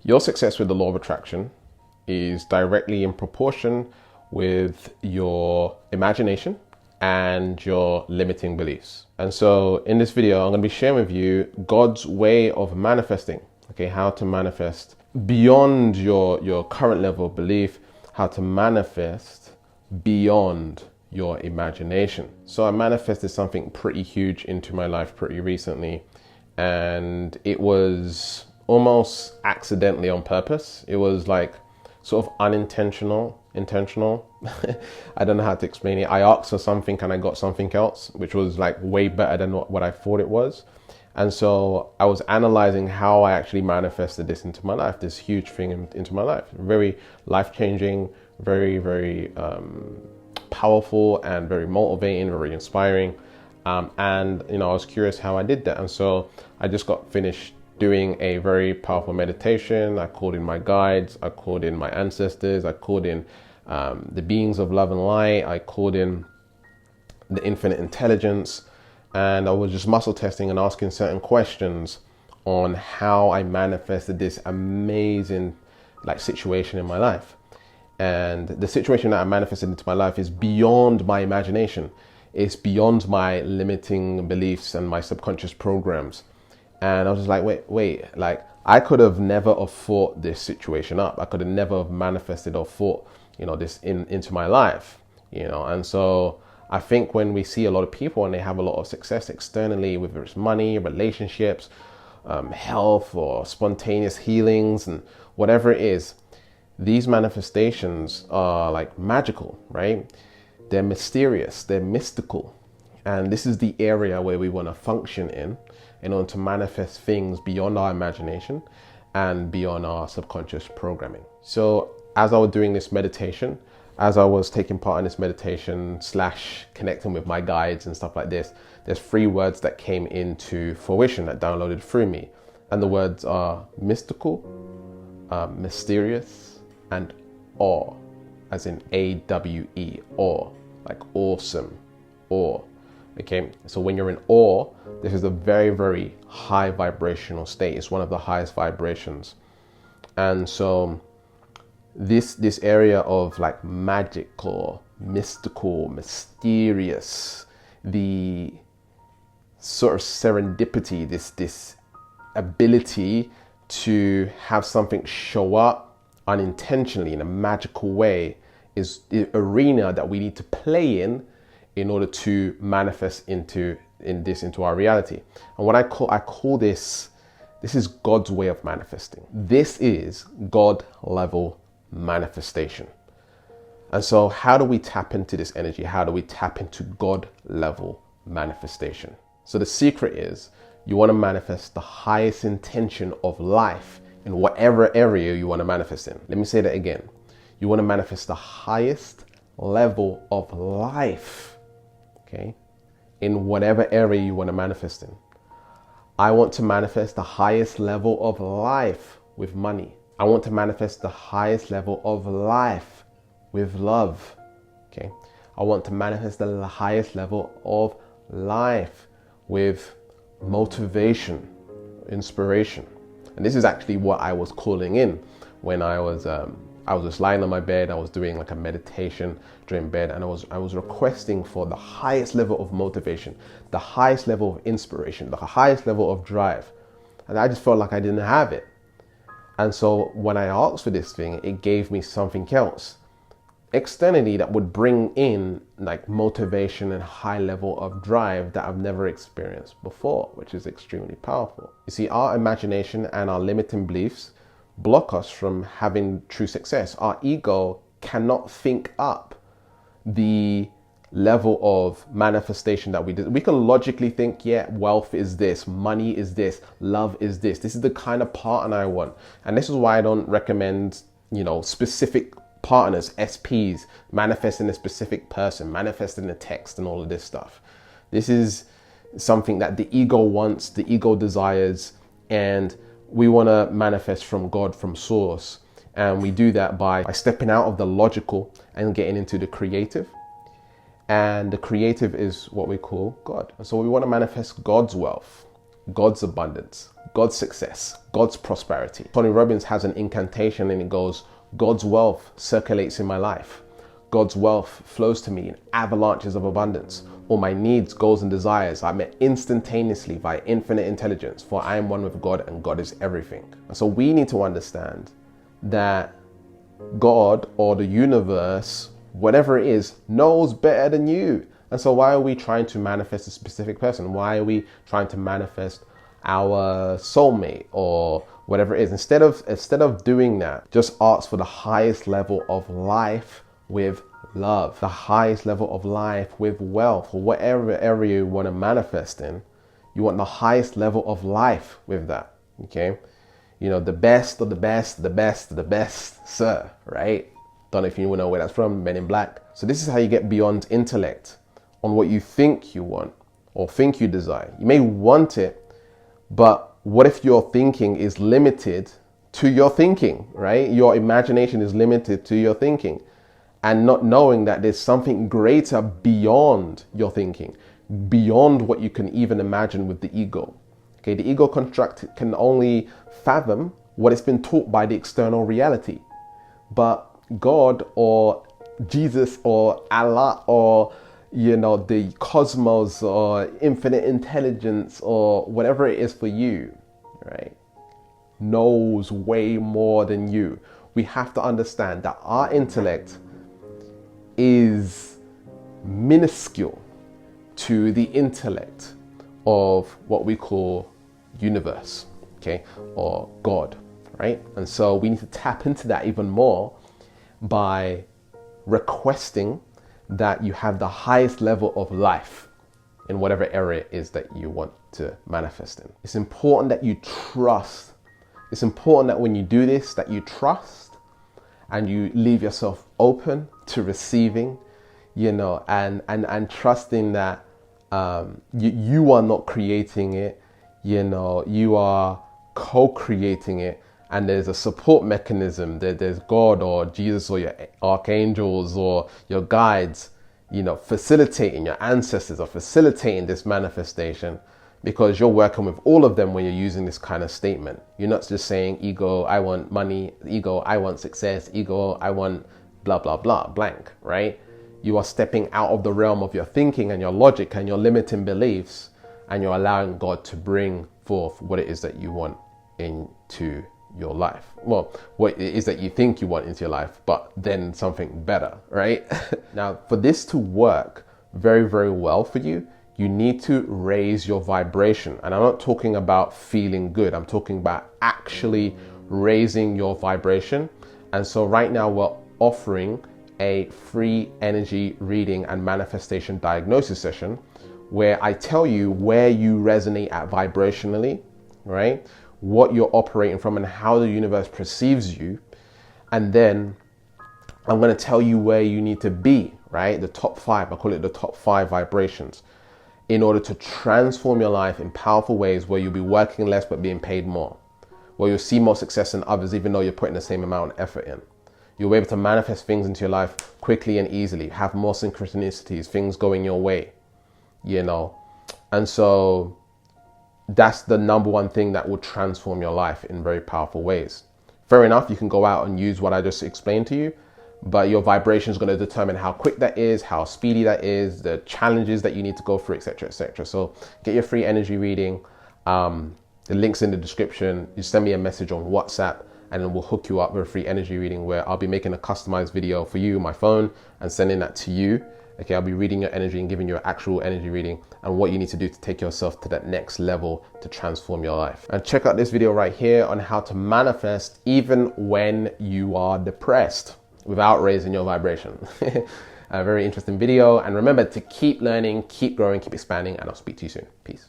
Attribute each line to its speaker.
Speaker 1: Your success with the law of attraction is directly in proportion with your imagination and your limiting beliefs. And so in this video, I'm going to be sharing with you God's way of manifesting, okay, how to manifest beyond your current level of belief, how to manifest beyond your imagination. So I manifested something pretty huge into my life pretty recently, and it was almost accidentally on purpose. It was like sort of intentional. I don't know how to explain it. I asked for something and I got something else, which was like way better than what I thought it was. And so I was analyzing how I actually manifested this into my life, this huge thing into my life. Very life-changing, very powerful, and very motivating, very inspiring. And I was curious how I did that. And so I just got finished doing a very powerful meditation. I called in my guides, I called in my ancestors, I called in the beings of love and light, I called in the infinite intelligence, and I was just muscle testing and asking certain questions on how I manifested this amazing situation in my life. And the situation that I manifested into my life is beyond my imagination. It's beyond my limiting beliefs and my subconscious programs. And I was just like, wait, I could have never have thought this situation up. I could have never have manifested or thought, this into my life, And so I think when we see a lot of people and they have a lot of success externally, whether it's money, relationships, health, or spontaneous healings, and whatever it is, these manifestations are like magical, right? They're mysterious, they're mystical. And this is the area where we want to function in order to manifest things beyond our imagination and beyond our subconscious programming. So as I was doing this meditation, as I was taking part in this meditation / connecting with my guides and stuff like this, there's 3 words that came into fruition that downloaded through me. And the words are mystical, mysterious, and awe, as in A-W-E, awe, like awesome, awe. Okay, so when you're in awe, this is a very high vibrational state. It's one of the highest vibrations. And so this area of like magical, mystical, mysterious, the sort of serendipity, this ability to have something show up unintentionally in a magical way, is the arena that we need to play in order to manifest into our reality. And what I call this is God's way of manifesting. This is God level manifestation. And so how do we tap into this energy? How do we tap into God level manifestation? So the secret is you want to manifest the highest intention of life in whatever area you want to manifest in. Let me say that again. You want to manifest the highest level of life, okay, in whatever area you want to manifest in. I want to manifest the highest level of life with money. I want to manifest the highest level of life with love, okay? I want to manifest the highest level of life with motivation, inspiration. And this is actually what I was calling in when I was just lying on my bed. I was doing like a meditation during bed, and I was requesting for the highest level of motivation, the highest level of inspiration, the highest level of drive. And I just felt like I didn't have it. And so when I asked for this thing, it gave me something else externally that would bring in like motivation and high level of drive that I've never experienced before, which is extremely powerful. You see, our imagination and our limiting beliefs block us from having true success. Our ego cannot think up the level of manifestation that we did. We can logically think, yeah, wealth is this, money is this, love is this. This is the kind of partner I want. And this is why I don't recommend, specific partners, SPs, manifesting a specific person, manifesting a text and all of this stuff. This is something that the ego wants, the ego desires, and we want to manifest from God, from source. And we do that by stepping out of the logical and getting into the creative. And the creative is what we call God. And so we want to manifest God's wealth, God's abundance, God's success, God's prosperity. Tony Robbins has an incantation and it goes, God's wealth circulates in my life. God's wealth flows to me in avalanches of abundance. All my needs, goals, and desires are met instantaneously by infinite intelligence, for I am one with God and God is everything. And so we need to understand that God or the universe, whatever it is, knows better than you. And so why are we trying to manifest a specific person? Why are we trying to manifest our soulmate or whatever it is? Instead of doing that, just ask for the highest level of life with love, the highest level of life with wealth, or whatever area you want to manifest in. You want the highest level of life with that. Okay. You know, the best of the best, the best of the best, sir, right? Don't know if you know where that's from, Men in Black. So this is how you get beyond intellect on what you think you want or think you desire. You may want it, but what if your thinking is limited to your thinking, right? Your imagination is limited to your thinking, and not knowing that there's something greater beyond your thinking, beyond what you can even imagine with the ego. Okay, the ego construct can only fathom what it's been taught by the external reality. But God or Jesus or Allah or, you know, the cosmos or infinite intelligence or whatever it is for you, right, knows way more than you. We have to understand that our intellect is minuscule to the intellect of what we call universe, okay, or God, right? And so we need to tap into that even more by requesting that you have the highest level of life in whatever area it is that you want to manifest in. It's important that you trust. It's important that when you do this, that you trust and you leave yourself open to receiving, you know, and trusting that you are not creating it, you know, you are co-creating it, and there's a support mechanism. There's God or Jesus or your archangels or your guides, you know, facilitating, your ancestors are facilitating this manifestation, because you're working with all of them when you're using this kind of statement. You're not just saying, ego, I want money, ego, I want success, ego, I want blah, blah, blah, blank, right? You are stepping out of the realm of your thinking and your logic and your limiting beliefs, and you're allowing God to bring forth what it is that you want into your life. Well, what it is that you think you want into your life, but then something better, right? Now, for this to work very, very well for you, you need to raise your vibration. And I'm not talking about feeling good. I'm talking about actually raising your vibration. And so right now we're offering a free energy reading and manifestation diagnosis session where I tell you where you resonate at vibrationally, right? What you're operating from and how the universe perceives you. And then I'm going to tell you where you need to be, right? The top 5, I call it the top 5 vibrations, in order to transform your life in powerful ways where you'll be working less but being paid more, where you'll see more success than others even though you're putting the same amount of effort in. You'll be able to manifest things into your life quickly and easily, have more synchronicities, things going your way, you know. And so that's the number one thing that will transform your life in very powerful ways. Fair enough, you can go out and use what I just explained to you, but your vibration is going to determine how quick that is, how speedy that is, the challenges that you need to go through, etc., etc. So get your free energy reading. The link's in the description. You send me a message on WhatsApp, and then we'll hook you up with a free energy reading where I'll be making a customized video for you, my phone, and sending that to you. Okay, I'll be reading your energy and giving you an actual energy reading and what you need to do to take yourself to that next level to transform your life. And check out this video right here on how to manifest even when you are depressed without raising your vibration. A very interesting video. And remember to keep learning, keep growing, keep expanding, and I'll speak to you soon. Peace.